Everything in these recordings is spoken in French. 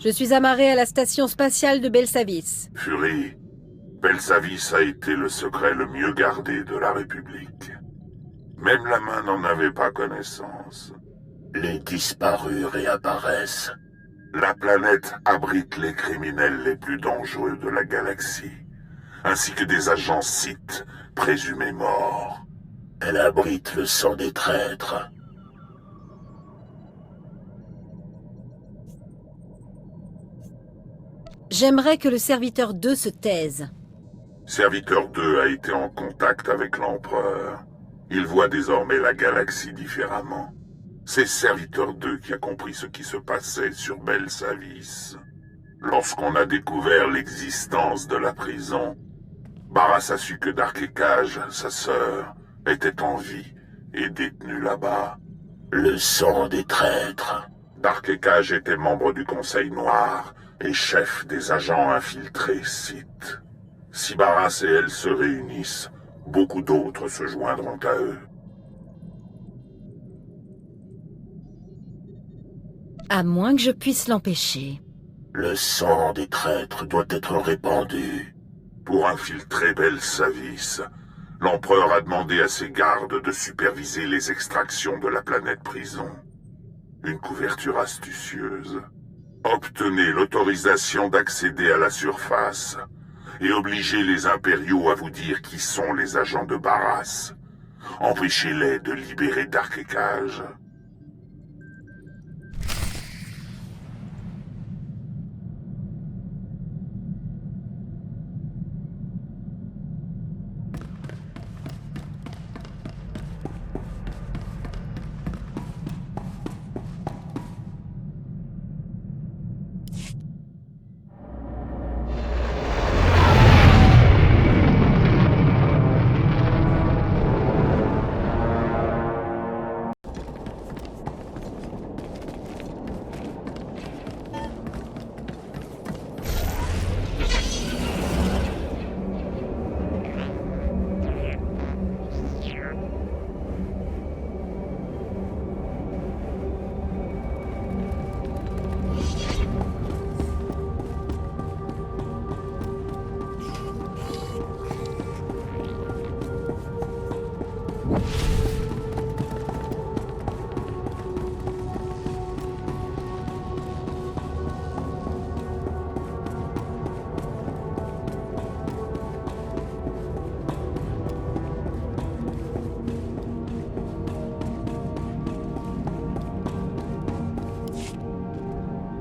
Je suis amarré à la station spatiale de Belsavis. Fury, Belsavis a été le secret le mieux gardé de la République. Même la main n'en avait pas connaissance. Les disparus réapparaissent. La planète abrite les criminels les plus dangereux de la galaxie, ainsi que des agents Sith présumés morts. Elle abrite le sang des traîtres. J'aimerais que le serviteur 2 se taise. Serviteur 2 a été en contact avec l'Empereur. Il voit désormais la galaxie différemment. C'est Serviteur 2 qui a compris ce qui se passait sur Belsavis. Lorsqu'on a découvert l'existence de la prison, Barras a su que Dark Ekage, sa sœur, était en vie et détenue là-bas. Le sang des traîtres. Dark Ekage était membre du Conseil Noir et chef des agents infiltrés Sith. Si Barras et elle se réunissent, beaucoup d'autres se joindront à eux. À moins que je puisse l'empêcher. Le sang des traîtres doit être répandu. Pour infiltrer Belsavis, l'Empereur a demandé à ses gardes de superviser les extractions de la planète prison. Une couverture astucieuse. Obtenez l'autorisation d'accéder à la surface et obligez les impériaux à vous dire qui sont les agents de Barras. Empêchez-les de libérer Dark Ekage.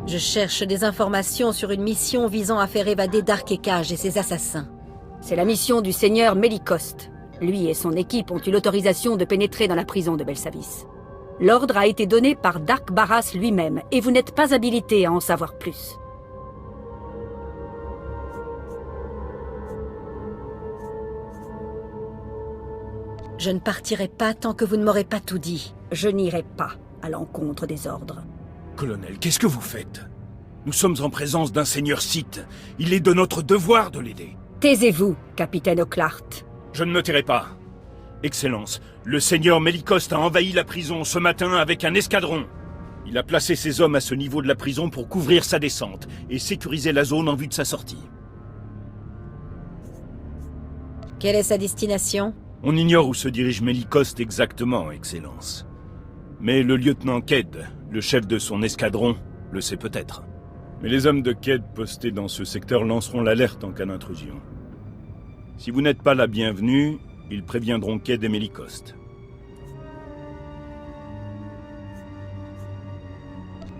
Je cherche des informations sur une mission visant à faire évader Dark Ekage et ses assassins. C'est la mission du seigneur Melikost. Lui et son équipe ont eu l'autorisation de pénétrer dans la prison de Belsavis. L'ordre a été donné par Dark Barras lui-même, et vous n'êtes pas habilité à en savoir plus. Je ne partirai pas tant que vous ne m'aurez pas tout dit. Je n'irai pas à l'encontre des ordres. Colonel, qu'est-ce que vous faites? Nous sommes en présence d'un seigneur Sith. Il est de notre devoir de l'aider. Taisez-vous, capitaine Oclart. Je ne me tairai pas. Excellence, le seigneur Melikost a envahi la prison ce matin avec un escadron. Il a placé ses hommes à ce niveau de la prison pour couvrir sa descente et sécuriser la zone en vue de sa sortie. Quelle est sa destination? On ignore où se dirige Melikost exactement, Excellence. Mais le lieutenant Ked, le chef de son escadron, le sait peut-être. Mais les hommes de Ked postés dans ce secteur lanceront l'alerte en cas d'intrusion. Si vous n'êtes pas la bienvenue, ils préviendront Ked et Melikost.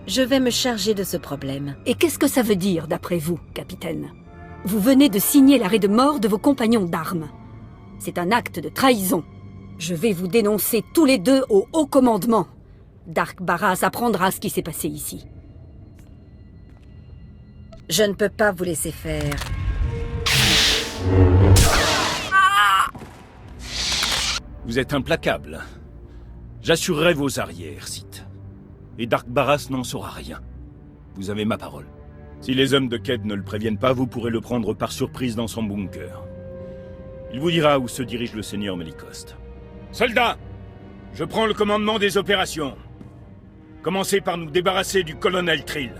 Je vais me charger de ce problème. Et qu'est-ce que ça veut dire, d'après vous, capitaine? Vous venez de signer l'arrêt de mort de vos compagnons d'armes. C'est un acte de trahison. Je vais vous dénoncer tous les deux au haut commandement. Dark Barras apprendra ce qui s'est passé ici. Je ne peux pas vous laisser faire. Vous êtes implacable. J'assurerai vos arrières, Sith. Et Dark Barras n'en saura rien. Vous avez ma parole. Si les hommes de Ked ne le préviennent pas, vous pourrez le prendre par surprise dans son bunker. Il vous dira où se dirige le seigneur Melikost. Soldats, je prends le commandement des opérations. Commencez par nous débarrasser du colonel Trill.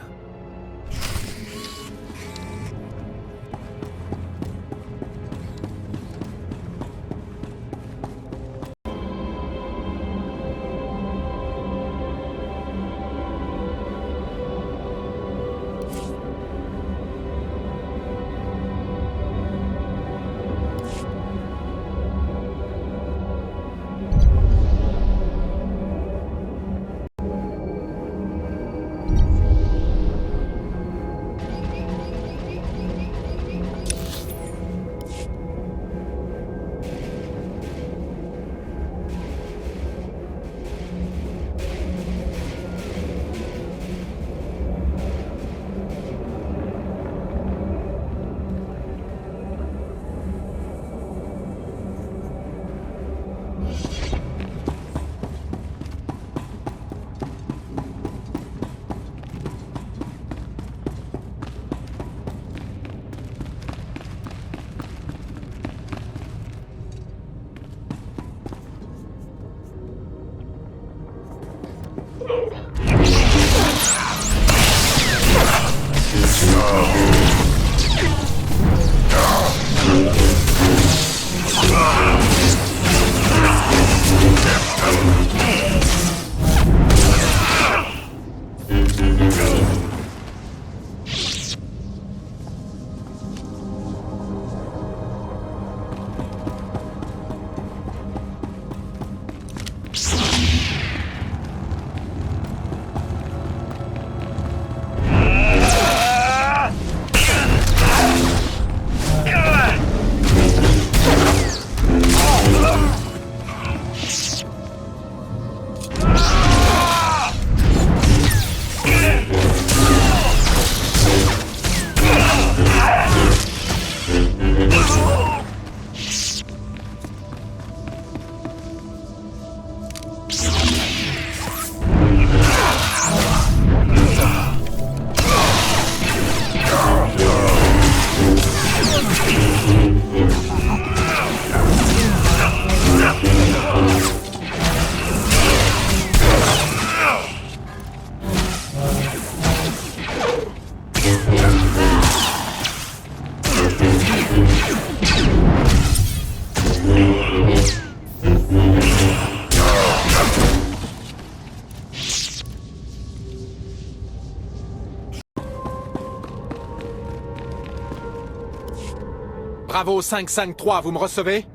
Bravo 553, vous me recevez?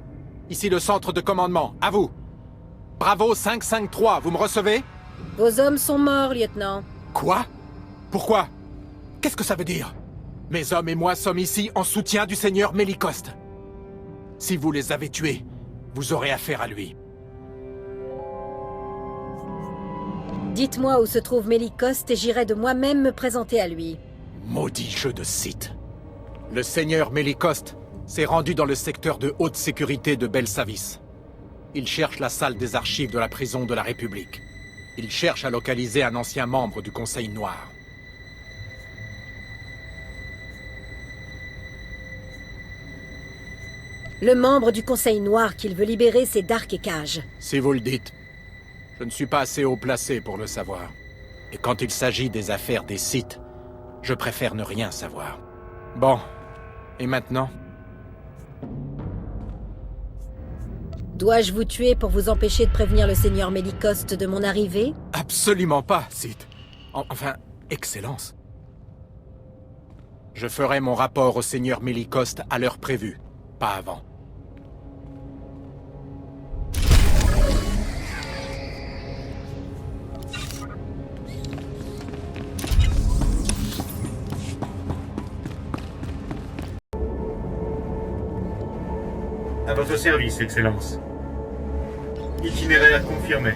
Ici le centre de commandement, à vous. Bravo 553, vous me recevez? Vos hommes sont morts, lieutenant. Quoi? Pourquoi? Qu'est-ce que ça veut dire? Mes hommes et moi sommes ici en soutien du seigneur Mélicoste. Si vous les avez tués, vous aurez affaire à lui. Dites-moi où se trouve Mélicoste et j'irai de moi-même me présenter à lui. Maudit jeu de Sith. Le seigneur Mélicoste s'est rendu dans le secteur de haute sécurité de Belsavis. Il cherche la salle des archives de la prison de la République. Il cherche à localiser un ancien membre du Conseil Noir. Le membre du Conseil Noir qu'il veut libérer, c'est Dark Ekage. Si vous le dites. Je ne suis pas assez haut placé pour le savoir. Et quand il s'agit des affaires des Sith, je préfère ne rien savoir. Bon. Et maintenant? Dois-je vous tuer pour vous empêcher de prévenir le seigneur Mélicoste de mon arrivée? Absolument pas, Sith. Enfin, Excellence. Je ferai mon rapport au seigneur Mélicoste à l'heure prévue, pas avant. À votre service, Excellence. Itinéraire confirmé.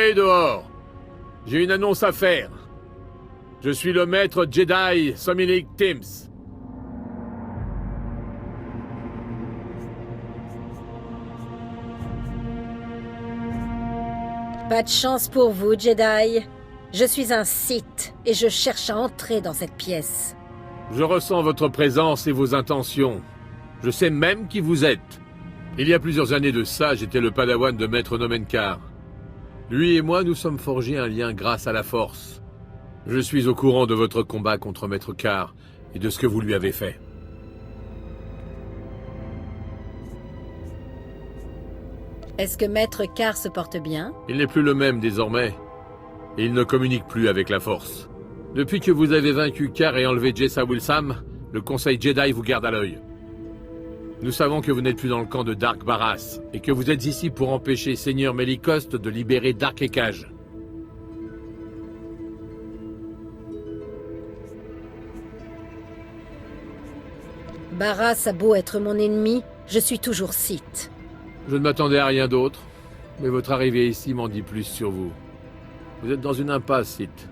Calmez dehors. J'ai une annonce à faire. Je suis le maître Jedi Sominic Tims. Pas de chance pour vous, Jedi. Je suis un Sith et je cherche à entrer dans cette pièce. Je ressens votre présence et vos intentions. Je sais même qui vous êtes. Il y a plusieurs années de ça, j'étais le padawan de Maître Nomenkar. Lui et moi nous sommes forgés un lien grâce à la Force. Je suis au courant de votre combat contre Maître Kar et de ce que vous lui avez fait. Est-ce que Maître Kar se porte bien? Il n'est plus le même désormais. Et il ne communique plus avec la Force. Depuis que vous avez vaincu Kar et enlevé Jessa Wilsam, le Conseil Jedi vous garde à l'œil. Nous savons que vous n'êtes plus dans le camp de Dark Barras, et que vous êtes ici pour empêcher Seigneur Meliko de libérer Dark Ekage. Barras a beau être mon ennemi, je suis toujours Sith. Je ne m'attendais à rien d'autre, mais votre arrivée ici m'en dit plus sur vous. Vous êtes dans une impasse, Sith.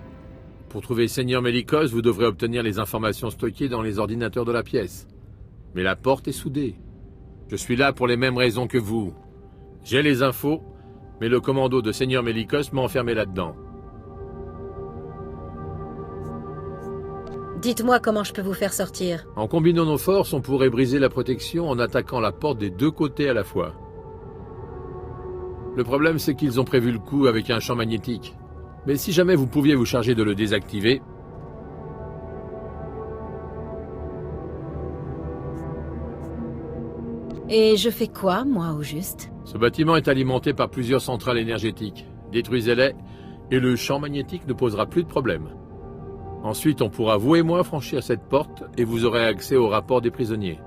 Pour trouver Seigneur Meliko, vous devrez obtenir les informations stockées dans les ordinateurs de la pièce. Mais la porte est soudée. Je suis là pour les mêmes raisons que vous. J'ai les infos, mais le commando de Seigneur Meliko m'a enfermé là-dedans. Dites-moi comment je peux vous faire sortir. En combinant nos forces, on pourrait briser la protection en attaquant la porte des deux côtés à la fois. Le problème, c'est qu'ils ont prévu le coup avec un champ magnétique. Mais si jamais vous pouviez vous charger de le désactiver... Et je fais quoi, moi, au juste? Ce bâtiment est alimenté par plusieurs centrales énergétiques. Détruisez-les, et le champ magnétique ne posera plus de problème. Ensuite, on pourra, vous et moi, franchir cette porte, et vous aurez accès au rapport des prisonniers.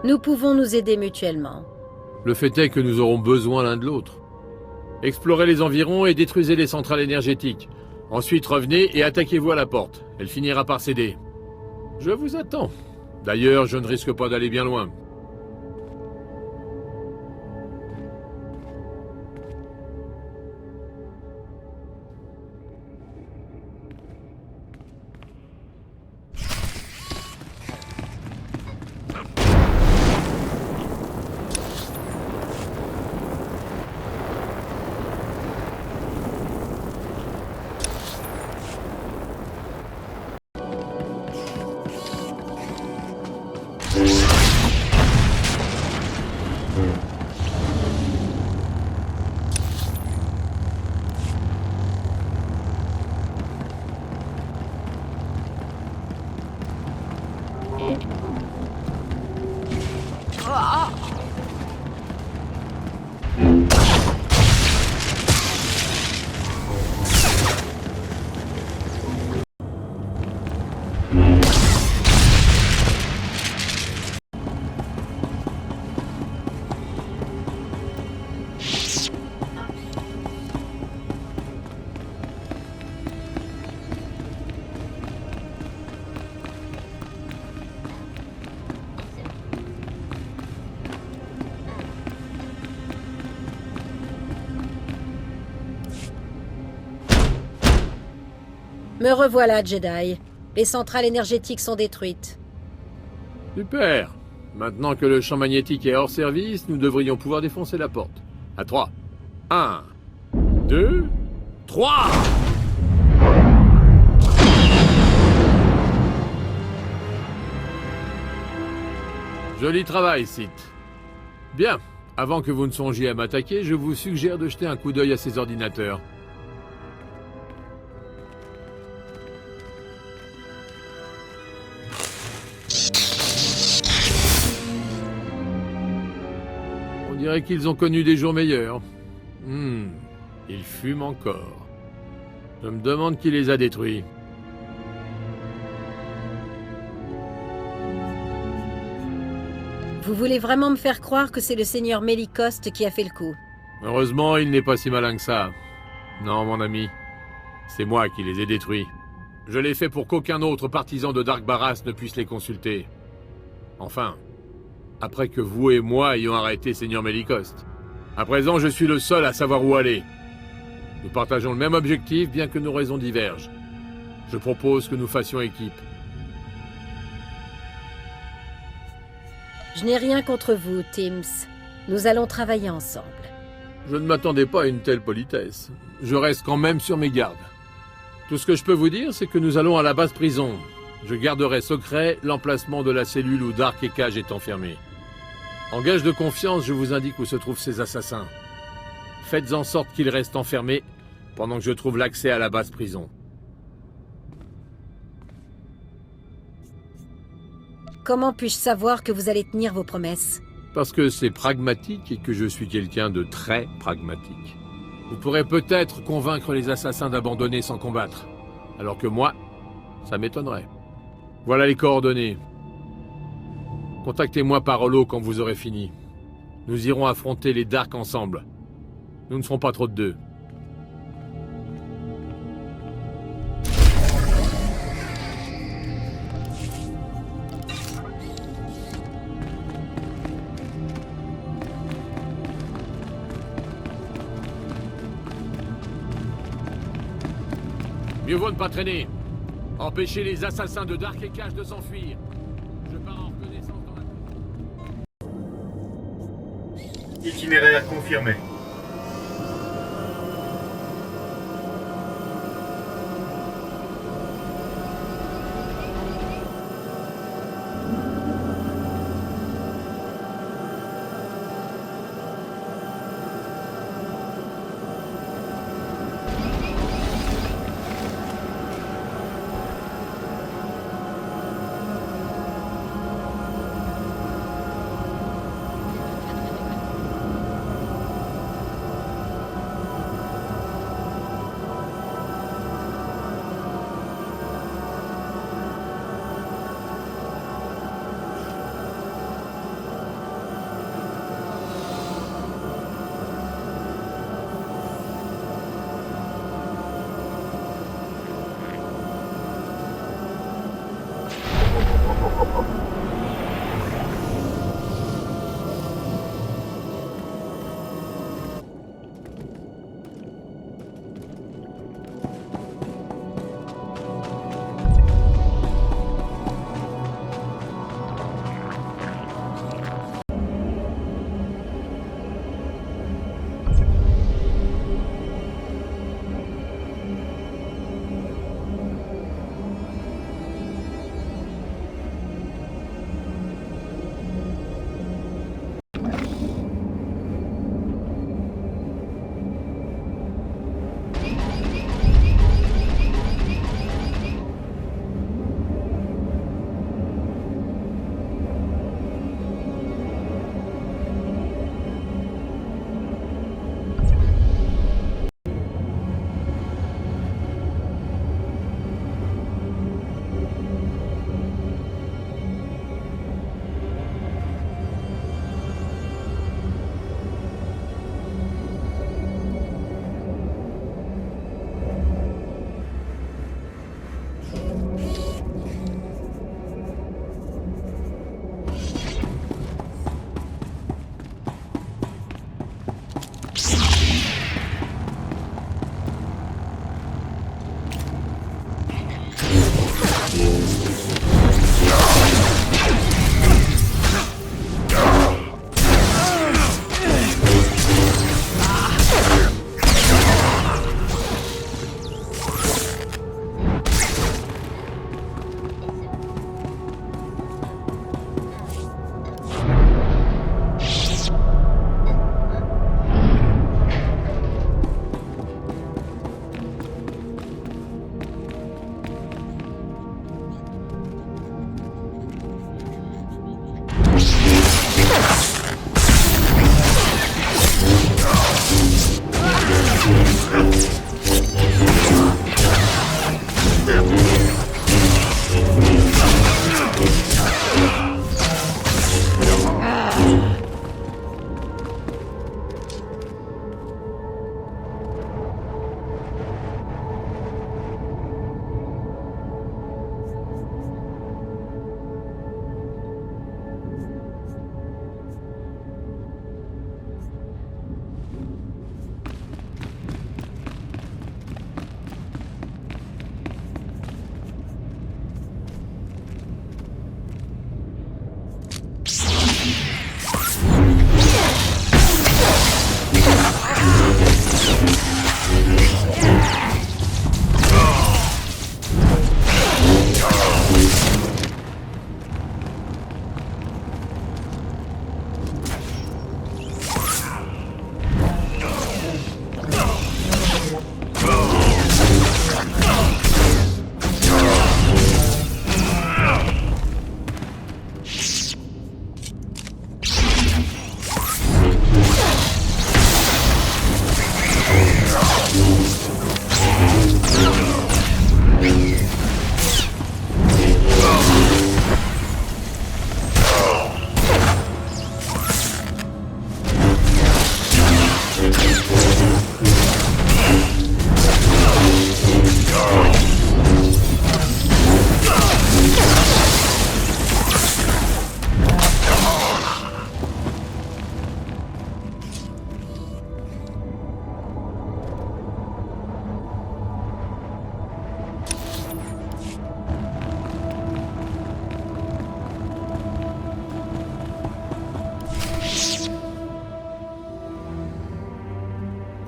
Nous pouvons nous aider mutuellement. Le fait est que nous aurons besoin l'un de l'autre. Explorez les environs et détruisez les centrales énergétiques. Ensuite, revenez et attaquez-vous à la porte. Elle finira par céder. Je vous attends. D'ailleurs, je ne risque pas d'aller bien loin. Me revoilà, Jedi. Les centrales énergétiques sont détruites. Super. Maintenant que le champ magnétique est hors service, nous devrions pouvoir défoncer la porte. À 3. 1, 2, 3 ! Joli travail, Sith. Bien. Avant que vous ne songiez à m'attaquer, je vous suggère de jeter un coup d'œil à ces ordinateurs. On dirait qu'ils ont connu des jours meilleurs. Ils fument encore. Je me demande qui les a détruits. Vous voulez vraiment me faire croire que c'est le seigneur Meliko qui a fait le coup? Heureusement, il n'est pas si malin que ça. Non, mon ami. C'est moi qui les ai détruits. Je l'ai fait pour qu'aucun autre partisan de Dark Barras ne puisse les consulter. Enfin, après que vous et moi ayons arrêté Seigneur Mélicoste. À présent, je suis le seul à savoir où aller. Nous partageons le même objectif, bien que nos raisons divergent. Je propose que nous fassions équipe. Je n'ai rien contre vous, Tims. Nous allons travailler ensemble. Je ne m'attendais pas à une telle politesse. Je reste quand même sur mes gardes. Tout ce que je peux vous dire, c'est que nous allons à la base prison. Je garderai secret l'emplacement de la cellule où Dark et Cage est enfermé. En gage de confiance, je vous indique où se trouvent ces assassins. Faites en sorte qu'ils restent enfermés pendant que je trouve l'accès à la base prison. Comment puis-je savoir que vous allez tenir vos promesses? Parce que c'est pragmatique et que je suis quelqu'un de très pragmatique. Vous pourrez peut-être convaincre les assassins d'abandonner sans combattre, alors que moi, ça m'étonnerait. Voilà les coordonnées. Contactez-moi par holo quand vous aurez fini. Nous irons affronter les Dark ensemble. Nous ne serons pas trop de deux. Mieux vaut ne pas traîner. Empêchez les assassins de Dark et Cage de s'enfuir. Je pars en reconnaissance dans la... Itinéraire confirmé.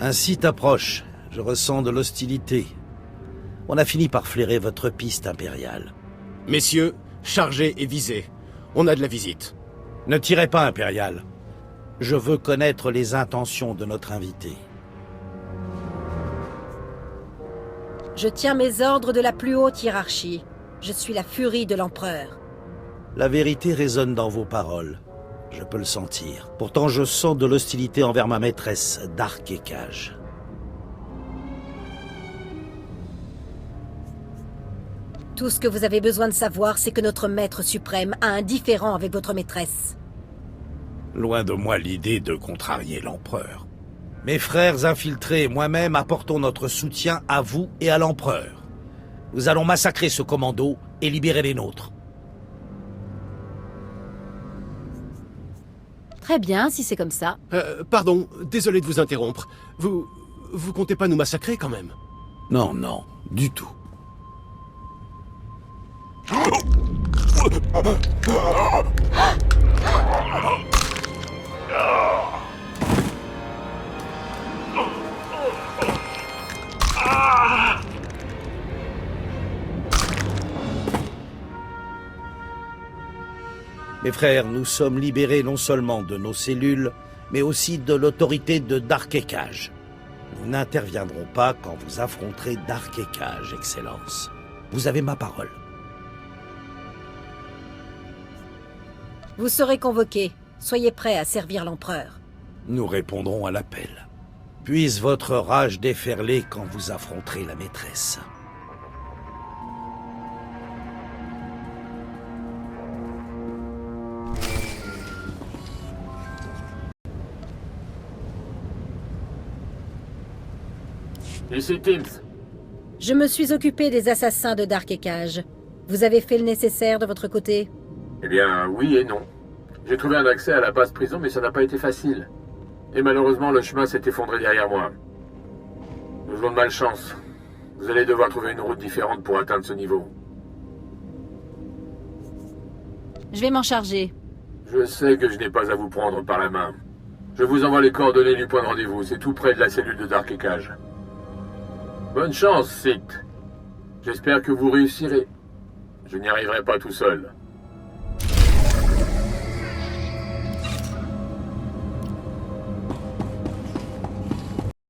Un site approche. Je ressens de l'hostilité. On a fini par flairer votre piste impériale. Messieurs, chargez et visez. On a de la visite. Ne tirez pas, Impérial. Je veux connaître les intentions de notre invité. Je tiens mes ordres de la plus haute hiérarchie. Je suis la furie de l'Empereur. La vérité résonne dans vos paroles. Je peux le sentir. Pourtant, je sens de l'hostilité envers ma maîtresse, Dark Ekage. Tout ce que vous avez besoin de savoir, c'est que notre maître suprême a un différend avec votre maîtresse. Loin de moi l'idée de contrarier l'empereur. Mes frères infiltrés et moi-même apportons notre soutien à vous et à l'empereur. Nous allons massacrer ce commando et libérer les nôtres. Très bien, si c'est comme ça. Pardon, désolé de vous interrompre. Vous comptez pas nous massacrer quand même? Non, non, du tout. Mes frères, nous sommes libérés non seulement de nos cellules, mais aussi de l'autorité de Dark Ekage. Nous n'interviendrons pas quand vous affronterez Dark Ekage, Excellence. Vous avez ma parole. Vous serez convoqués. Soyez prêts à servir l'Empereur. Nous répondrons à l'appel. Puisse votre rage déferler quand vous affronterez la maîtresse. Ici Timms. Je me suis occupé des assassins de Dark Ekage. Vous avez fait le nécessaire de votre côté? Eh bien, oui et non. J'ai trouvé un accès à la base prison, mais ça n'a pas été facile. Et malheureusement, le chemin s'est effondré derrière moi. Nous jouons de malchance. Vous allez devoir trouver une route différente pour atteindre ce niveau. Je vais m'en charger. Je sais que je n'ai pas à vous prendre par la main. Je vous envoie les coordonnées du point de rendez-vous. C'est tout près de la cellule de Dark Ekage. Bonne chance, Sith. J'espère que vous réussirez. Je n'y arriverai pas tout seul.